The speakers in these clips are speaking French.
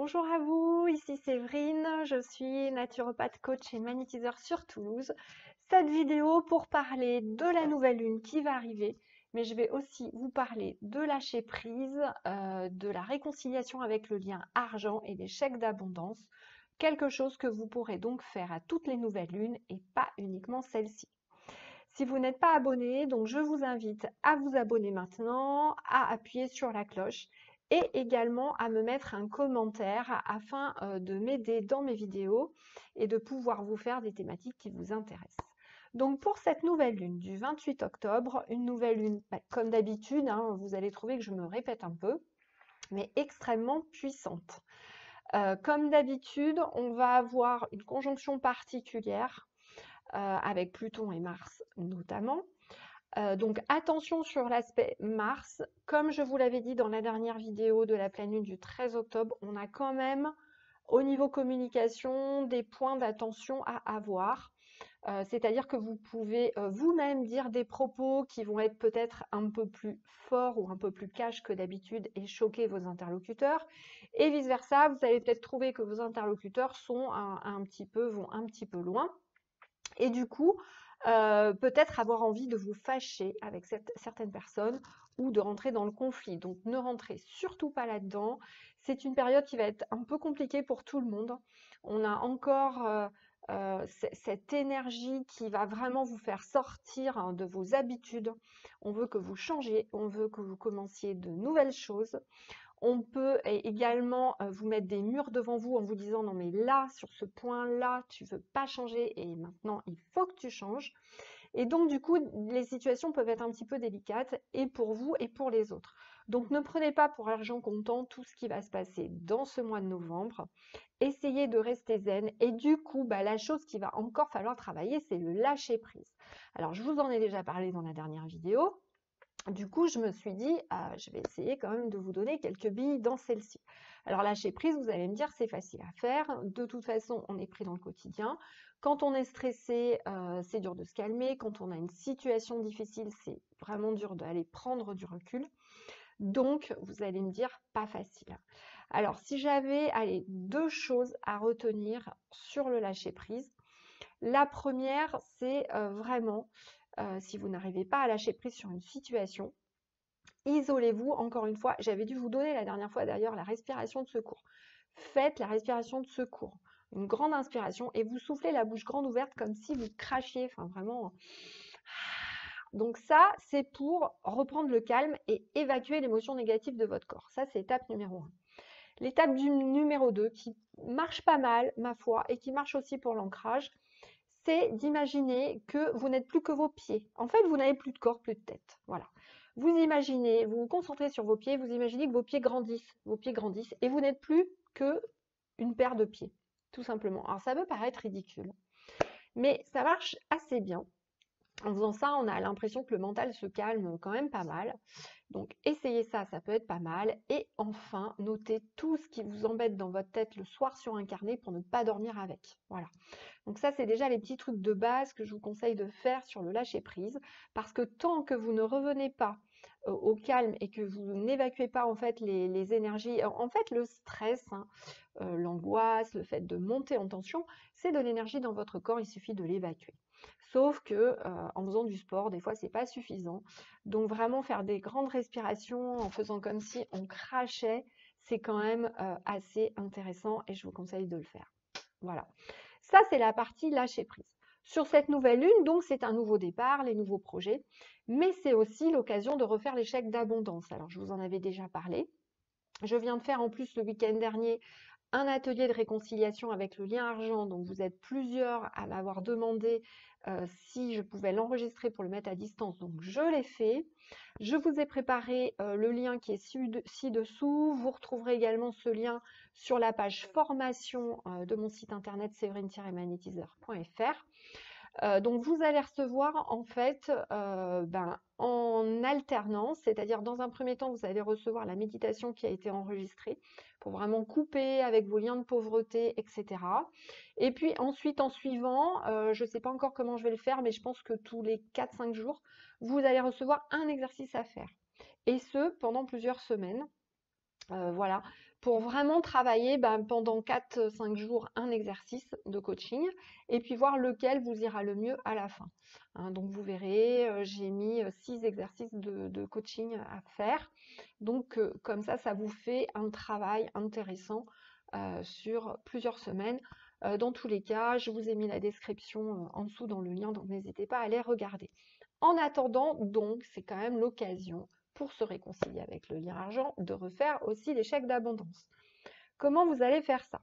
Bonjour à vous, ici Séverine, je suis naturopathe coach et magnétiseur sur Toulouse. Cette vidéo pour parler de la nouvelle lune qui va arriver, mais je vais aussi vous parler de lâcher prise, de la réconciliation avec le lien argent et des chèques d'abondance, quelque chose que vous pourrez donc faire à toutes les nouvelles lunes et pas uniquement celle-ci. Si vous n'êtes pas abonné, donc je vous invite à vous abonner maintenant, à appuyer sur la cloche et également à me mettre un commentaire afin de m'aider dans mes vidéos et de pouvoir vous faire des thématiques qui vous intéressent. Donc pour cette nouvelle lune du 28 octobre, une nouvelle lune, comme d'habitude, vous allez trouver que je me répète un peu, mais extrêmement puissante. Comme d'habitude, on va avoir une conjonction particulière avec Pluton et Mars notamment. Donc attention sur l'aspect Mars. Comme je vous l'avais dit dans la dernière vidéo de la pleine lune du 13 octobre, on a quand même au niveau communication des points d'attention à avoir. C'est-à-dire que vous pouvez vous-même dire des propos qui vont être peut-être un peu plus forts ou un peu plus cash que d'habitude et choquer vos interlocuteurs. Et vice-versa, vous allez peut-être trouver que vos interlocuteurs vont un petit peu loin. Et du coup, peut-être avoir envie de vous fâcher avec certaines personnes ou de rentrer dans le conflit. Donc ne rentrez surtout pas là-dedans. C'est une période qui va être un peu compliquée pour tout le monde. On a encore cette énergie qui va vraiment vous faire sortir de vos habitudes. On veut que vous changiez, on veut que vous commenciez de nouvelles choses. On peut également vous mettre des murs devant vous en vous disant non mais là, sur ce point-là, tu veux pas changer et maintenant il faut que tu changes. Et donc du coup, les situations peuvent être un petit peu délicates et pour vous et pour les autres. Donc ne prenez pas pour argent comptant tout ce qui va se passer dans ce mois de novembre. Essayez de rester zen et du coup, la chose qu'il va encore falloir travailler, c'est le lâcher prise. Alors je vous en ai déjà parlé dans la dernière vidéo. Du coup, je me suis dit, je vais essayer quand même de vous donner quelques billes dans celle-ci. Alors lâcher prise, vous allez me dire, c'est facile à faire. De toute façon, on est pris dans le quotidien. Quand on est stressé, c'est dur de se calmer. Quand on a une situation difficile, c'est vraiment dur d'aller prendre du recul. Donc, vous allez me dire, pas facile. Alors, si j'avais, allez, deux choses à retenir sur le lâcher prise. La première, c'est vraiment si vous n'arrivez pas à lâcher prise sur une situation, isolez-vous. Encore une fois, j'avais dû vous donner la dernière fois d'ailleurs la respiration de secours. Faites la respiration de secours. Une grande inspiration et vous soufflez la bouche grande ouverte comme si vous crachiez. Enfin, vraiment. Donc ça, c'est pour reprendre le calme et évacuer l'émotion négative de votre corps. Ça, c'est étape numéro 1. L'étape numéro 2, qui marche pas mal, ma foi, et qui marche aussi pour l'ancrage, c'est d'imaginer que vous n'êtes plus que vos pieds. En fait, vous n'avez plus de corps, plus de tête. Voilà. Vous imaginez, vous vous concentrez sur vos pieds, vous imaginez que vos pieds grandissent, et vous n'êtes plus que une paire de pieds, tout simplement. Alors ça peut paraître ridicule, mais ça marche assez bien. En faisant ça, on a l'impression que le mental se calme quand même pas mal. Donc essayez ça, ça peut être pas mal. Et enfin, notez tout ce qui vous embête dans votre tête le soir sur un carnet pour ne pas dormir avec. Voilà. Donc ça, c'est déjà les petits trucs de base que je vous conseille de faire sur le lâcher prise. Parce que tant que vous ne revenez pas au calme et que vous n'évacuez pas en fait les énergies, en fait le stress, l'angoisse, le fait de monter en tension, c'est de l'énergie dans votre corps, il suffit de l'évacuer. Sauf que en faisant du sport, des fois, c'est pas suffisant. Donc vraiment faire des grandes respirations en faisant comme si on crachait, c'est quand même assez intéressant et je vous conseille de le faire. Voilà. Ça, c'est la partie lâcher prise. Sur cette nouvelle lune, donc, c'est un nouveau départ, les nouveaux projets, mais c'est aussi l'occasion de refaire les chèques d'abondance. Alors, je vous en avais déjà parlé. Je viens de faire en plus le week-end dernier un atelier de réconciliation avec le lien argent. Donc, vous êtes plusieurs à m'avoir demandé si je pouvais l'enregistrer pour le mettre à distance. Donc, je l'ai fait. Je vous ai préparé le lien qui est ci-dessous. Vous retrouverez également ce lien sur la page formation de mon site internet séverine-magnétiseur.fr. Donc vous allez recevoir en fait en alternance, c'est-à-dire dans un premier temps, vous allez recevoir la méditation qui a été enregistrée pour vraiment couper avec vos liens de pauvreté, etc. Et puis ensuite, en suivant, je ne sais pas encore comment je vais le faire, mais je pense que tous les 4-5 jours, vous allez recevoir un exercice à faire. Et ce, pendant plusieurs semaines. Voilà, pour vraiment travailler pendant 4-5 jours un exercice de coaching et puis voir lequel vous ira le mieux à la fin. Hein, donc vous verrez, j'ai mis 6 exercices de coaching à faire. Donc comme ça vous fait un travail intéressant sur plusieurs semaines. Dans tous les cas, je vous ai mis la description en dessous dans le lien, donc n'hésitez pas à aller regarder. En attendant, donc, c'est quand même l'occasion pour se réconcilier avec le lien argent de refaire aussi les chèques d'abondance. Comment vous allez faire ça?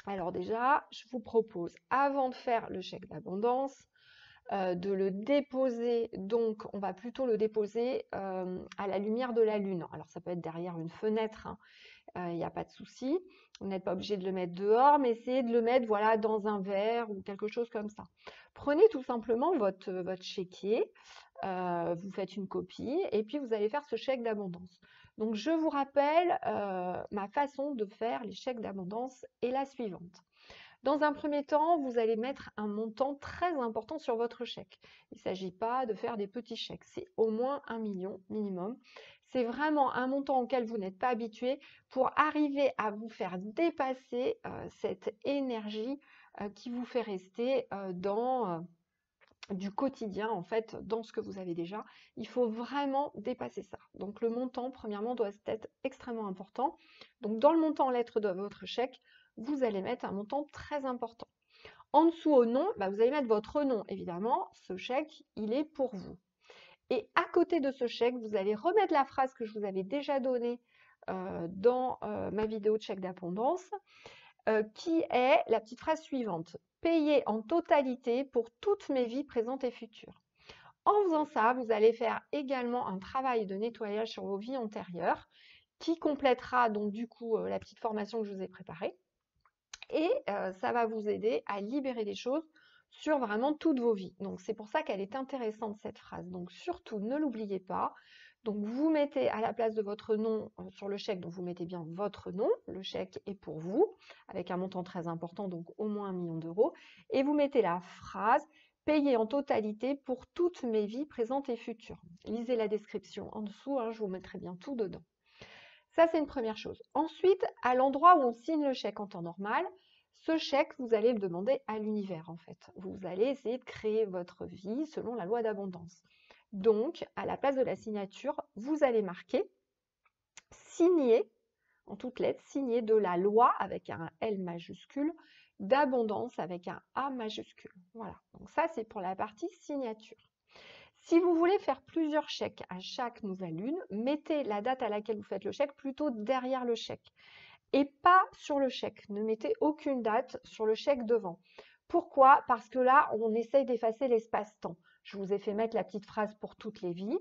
Alors déjà, je vous propose, avant de faire le chèque d'abondance, de le déposer, donc on va plutôt le déposer à la lumière de la lune. Alors ça peut être derrière une fenêtre, hein, il n'y a pas de souci. Vous n'êtes pas obligé de le mettre dehors, mais essayez de le mettre voilà, dans un verre ou quelque chose comme ça. Prenez tout simplement votre chéquier, vous faites une copie et puis vous allez faire ce chèque d'abondance. Donc je vous rappelle, ma façon de faire les chèques d'abondance est la suivante. Dans un premier temps, vous allez mettre un montant très important sur votre chèque. Il ne s'agit pas de faire des petits chèques, c'est au moins 1 million minimum. C'est vraiment un montant auquel vous n'êtes pas habitué pour arriver à vous faire dépasser cette énergie qui vous fait rester dans du quotidien, en fait, dans ce que vous avez déjà. Il faut vraiment dépasser ça. Donc le montant, premièrement, doit être extrêmement important. Donc dans le montant en lettres de votre chèque, vous allez mettre un montant très important. En dessous au nom, vous allez mettre votre nom, évidemment. Ce chèque, il est pour vous. Et à côté de ce chèque, vous allez remettre la phrase que je vous avais déjà donnée dans ma vidéo de chèque d'abondance, qui est la petite phrase suivante. Payer en totalité pour toutes mes vies présentes et futures. En faisant ça, vous allez faire également un travail de nettoyage sur vos vies antérieures qui complétera donc du coup la petite formation que je vous ai préparée. Et ça va vous aider à libérer des choses sur vraiment toutes vos vies. Donc c'est pour ça qu'elle est intéressante cette phrase. Donc surtout ne l'oubliez pas. Donc vous mettez à la place de votre nom sur le chèque, donc vous mettez bien votre nom, le chèque est pour vous, avec un montant très important, donc au moins 1 million d'euros, et vous mettez la phrase « Payer en totalité pour toutes mes vies présentes et futures ». Lisez la description en dessous, hein, je vous mettrai bien tout dedans. Ça, c'est une première chose. Ensuite, à l'endroit où on signe le chèque en temps normal, ce chèque, vous allez le demander à l'univers, en fait. Vous allez essayer de créer votre vie selon la loi d'abondance. Donc, à la place de la signature, vous allez marquer « Signé », en toutes lettres, signé de la loi avec un L majuscule, d'abondance avec un A majuscule. Voilà, donc ça, c'est pour la partie signature. Si vous voulez faire plusieurs chèques à chaque nouvelle lune, mettez la date à laquelle vous faites le chèque plutôt derrière le chèque et pas sur le chèque. Ne mettez aucune date sur le chèque devant. Pourquoi? Parce que là, on essaye d'effacer l'espace-temps. Je vous ai fait mettre la petite phrase pour toutes les vies.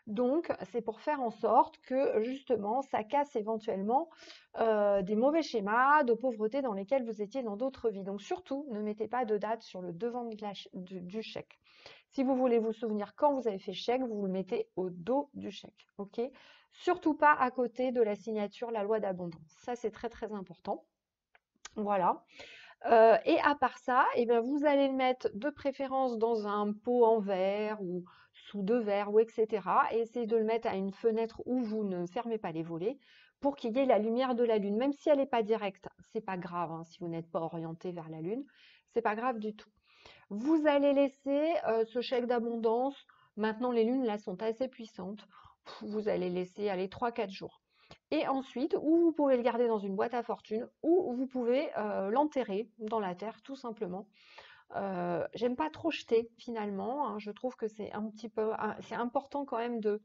Donc, c'est pour faire en sorte que, justement, ça casse éventuellement des mauvais schémas de pauvreté dans lesquels vous étiez dans d'autres vies. Donc, surtout, ne mettez pas de date sur le devant du chèque. Si vous voulez vous souvenir quand vous avez fait chèque, vous le mettez au dos du chèque. Ok? Surtout pas à côté de la signature, la loi d'abondance. Ça, c'est très, très important. Voilà. Et à part ça, vous allez le mettre de préférence dans un pot en verre ou sous 2 verres, ou etc. Et essayez de le mettre à une fenêtre où vous ne fermez pas les volets pour qu'il y ait la lumière de la lune. Même si elle n'est pas directe, c'est pas grave, hein, si vous n'êtes pas orienté vers la lune, c'est pas grave du tout. Vous allez laisser ce chèque d'abondance. Maintenant, les lunes là sont assez puissantes. Vous allez laisser aller 3-4 jours. Et ensuite, ou vous pouvez le garder dans une boîte à fortune, ou vous pouvez l'enterrer dans la terre, tout simplement. J'aime pas trop jeter finalement, hein. Je trouve que c'est un petit peu, c'est important quand même de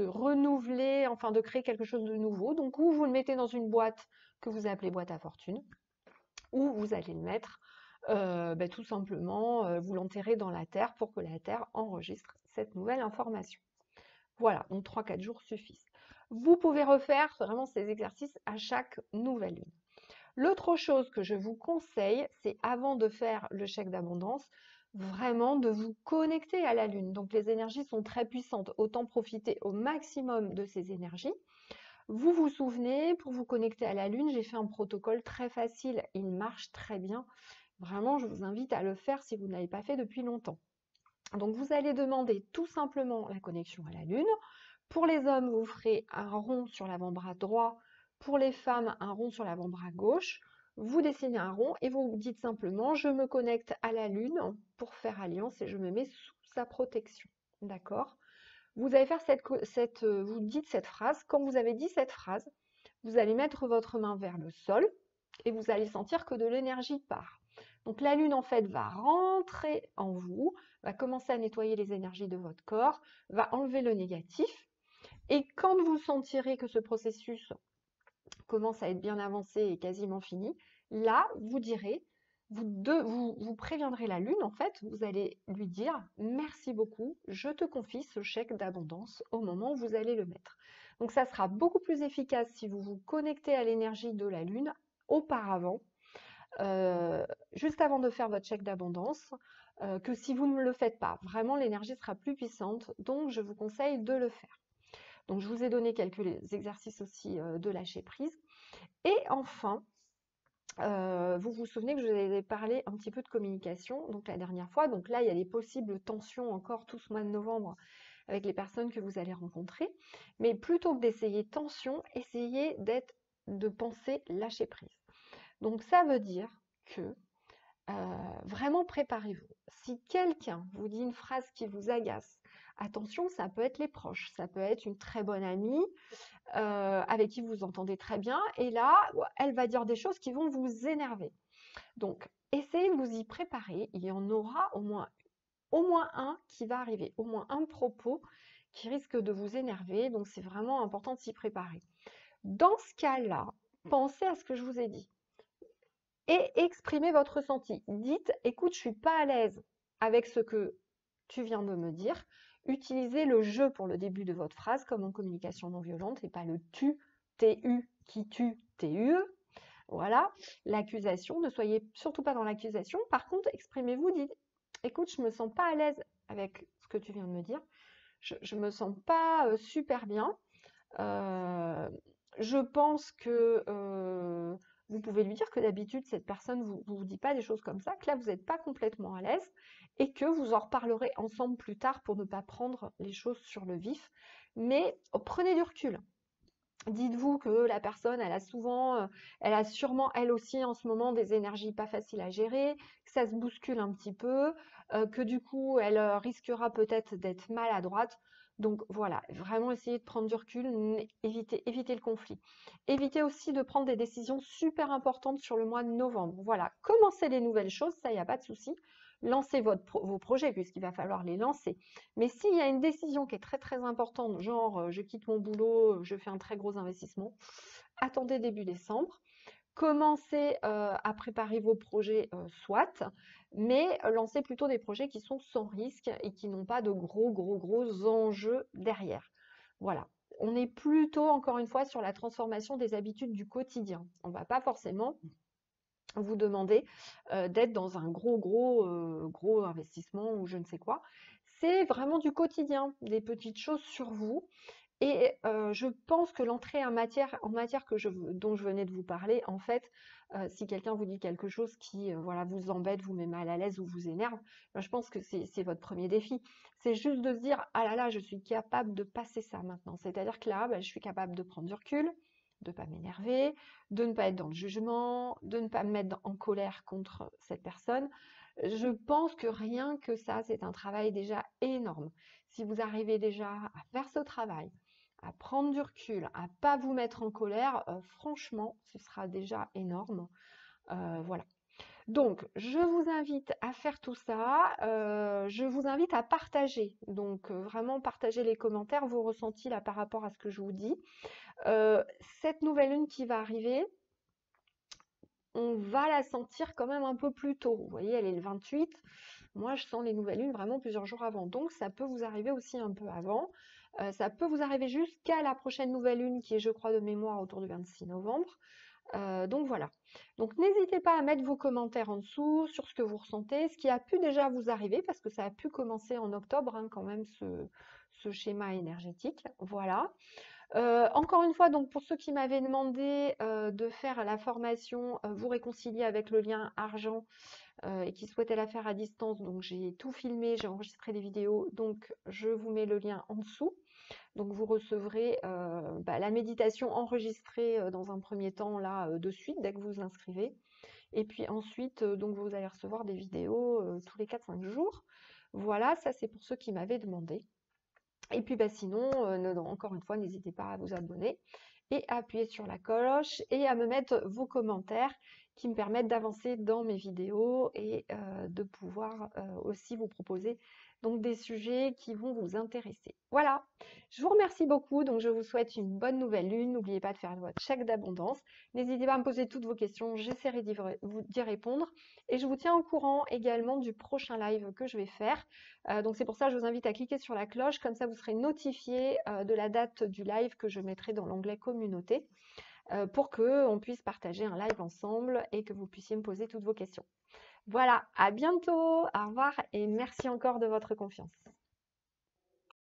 renouveler, enfin de créer quelque chose de nouveau. Donc, ou vous le mettez dans une boîte que vous appelez boîte à fortune, ou vous allez le mettre tout simplement, vous l'enterrez dans la terre pour que la terre enregistre cette nouvelle information. Voilà, donc 3-4 jours suffisent. Vous pouvez refaire vraiment ces exercices à chaque nouvelle lune. L'autre chose que je vous conseille, c'est avant de faire le chèque d'abondance, vraiment de vous connecter à la lune. Donc les énergies sont très puissantes, autant profiter au maximum de ces énergies. Vous vous souvenez, pour vous connecter à la lune, j'ai fait un protocole très facile, il marche très bien. Vraiment, je vous invite à le faire si vous ne l'avez pas fait depuis longtemps. Donc, vous allez demander tout simplement la connexion à la Lune. Pour les hommes, vous ferez un rond sur l'avant-bras droit Pour les femmes, un rond sur l'avant-bras gauche. Vous dessinez un rond et vous dites simplement: je me connecte à la lune pour faire alliance et je me mets sous sa protection. D'accord? Vous allez faire vous dites cette phrase. Quand vous avez dit cette phrase, vous allez mettre votre main vers le sol et vous allez sentir que de l'énergie part. Donc la lune en fait va rentrer en vous, va commencer à nettoyer les énergies de votre corps, va enlever le négatif. Et quand vous sentirez que ce processus commence à être bien avancé et quasiment fini, là, vous direz, vous préviendrez la lune, en fait, vous allez lui dire: merci beaucoup, je te confie ce chèque d'abondance au moment où vous allez le mettre. Donc ça sera beaucoup plus efficace si vous vous connectez à l'énergie de la lune auparavant, juste avant de faire votre chèque d'abondance, que si vous ne le faites pas. Vraiment, l'énergie sera plus puissante, donc je vous conseille de le faire. Donc je vous ai donné quelques exercices aussi de lâcher prise. Et enfin, vous vous souvenez que je vous avais parlé un petit peu de communication donc la dernière fois. Donc là, il y a des possibles tensions encore tout ce mois de novembre avec les personnes que vous allez rencontrer. Mais plutôt que d'essayer tension, essayez de penser lâcher prise. Donc ça veut dire que vraiment préparez-vous. Si quelqu'un vous dit une phrase qui vous agace, attention, ça peut être les proches, ça peut être une très bonne amie avec qui vous vous entendez très bien, et là, elle va dire des choses qui vont vous énerver. Donc, essayez de vous y préparer, il y en aura au moins un qui va arriver, au moins un propos qui risque de vous énerver, donc c'est vraiment important de s'y préparer. Dans ce cas-là, pensez à ce que je vous ai dit et exprimez votre ressenti. Dites: écoute, je suis pas à l'aise avec ce que tu viens de me dire. Utilisez le je pour le début de votre phrase, comme en communication non violente, et pas le tu, tu, qui tu, tu. Voilà, l'accusation, ne soyez surtout pas dans l'accusation. Par contre, exprimez-vous, dites: écoute, je me sens pas à l'aise avec ce que tu viens de me dire. Je me sens pas super bien. Je pense que vous pouvez lui dire que d'habitude, cette personne ne vous dit pas des choses comme ça, que là, vous n'êtes pas complètement à l'aise et que vous en reparlerez ensemble plus tard pour ne pas prendre les choses sur le vif. Mais prenez du recul. Dites-vous que la personne, elle a sûrement elle aussi en ce moment des énergies pas faciles à gérer, que ça se bouscule un petit peu, que du coup elle risquera peut-être d'être maladroite. Donc voilà, vraiment essayez de prendre du recul, évitez le conflit. Évitez aussi de prendre des décisions super importantes sur le mois de novembre. Voilà, commencez les nouvelles choses, ça, il n'y a pas de souci. Lancez vos projets puisqu'il va falloir les lancer. Mais s'il y a une décision qui est très très importante, genre je quitte mon boulot, je fais un très gros investissement, attendez début décembre. Commencez à préparer vos projets, soit, mais lancez plutôt des projets qui sont sans risque et qui n'ont pas de gros enjeux derrière. Voilà. On est plutôt, encore une fois, sur la transformation des habitudes du quotidien. On ne va pas forcément vous demander d'être dans un gros investissement ou je ne sais quoi. C'est vraiment du quotidien, des petites choses sur vous. Et je pense que l'entrée en matière dont je venais de vous parler, en fait, si quelqu'un vous dit quelque chose qui voilà, vous embête, vous met mal à l'aise ou vous énerve, ben, je pense que c'est votre premier défi. C'est juste de se dire: ah là là, je suis capable de passer ça maintenant. C'est-à-dire que là, ben, je suis capable de prendre du recul, de ne pas m'énerver, de ne pas être dans le jugement, de ne pas me mettre en colère contre cette personne. Je pense que rien que ça, c'est un travail déjà énorme. Si vous arrivez déjà à faire ce travail, à prendre du recul, à pas vous mettre en colère, franchement, ce sera déjà énorme. Voilà. Donc, je vous invite à faire tout ça. Je vous invite à partager. Donc, vraiment partager les commentaires, vos ressentis là par rapport à ce que je vous dis. Cette nouvelle lune qui va arriver, on va la sentir quand même un peu plus tôt. Vous voyez, elle est le 28. Moi, je sens les nouvelles lunes vraiment plusieurs jours avant. Donc, ça peut vous arriver aussi un peu avant. Ça peut vous arriver jusqu'à la prochaine nouvelle lune qui est, je crois, de mémoire autour du 26 novembre. Donc voilà. Donc n'hésitez pas à mettre vos commentaires en dessous sur ce que vous ressentez, ce qui a pu déjà vous arriver, parce que ça a pu commencer en octobre, hein, quand même, ce schéma énergétique. Voilà. Encore une fois, donc pour ceux qui m'avaient demandé de faire la formation Vous réconcilier avec le lien argent et qui souhaitaient la faire à distance, donc j'ai tout filmé, j'ai enregistré des vidéos, donc je vous mets le lien en dessous. Donc vous recevrez la méditation enregistrée dans un premier temps là de suite dès que vous vous inscrivez. Et puis ensuite, donc vous allez recevoir des vidéos tous les 4-5 jours. Voilà, ça c'est pour ceux qui m'avaient demandé. Et puis sinon, encore une fois, n'hésitez pas à vous abonner et à appuyer sur la cloche et à me mettre vos commentaires qui me permettent d'avancer dans mes vidéos et de pouvoir aussi vous proposer donc des sujets qui vont vous intéresser. Voilà, je vous remercie beaucoup, donc je vous souhaite une bonne nouvelle lune. N'oubliez pas de faire votre chèque d'abondance. N'hésitez pas à me poser toutes vos questions, j'essaierai d'y répondre. Et je vous tiens au courant également du prochain live que je vais faire. Donc c'est pour ça que je vous invite à cliquer sur la cloche, comme ça vous serez notifié de la date du live que je mettrai dans l'onglet communauté pour qu'on puisse partager un live ensemble et que vous puissiez me poser toutes vos questions. Voilà, à bientôt, au revoir et merci encore de votre confiance.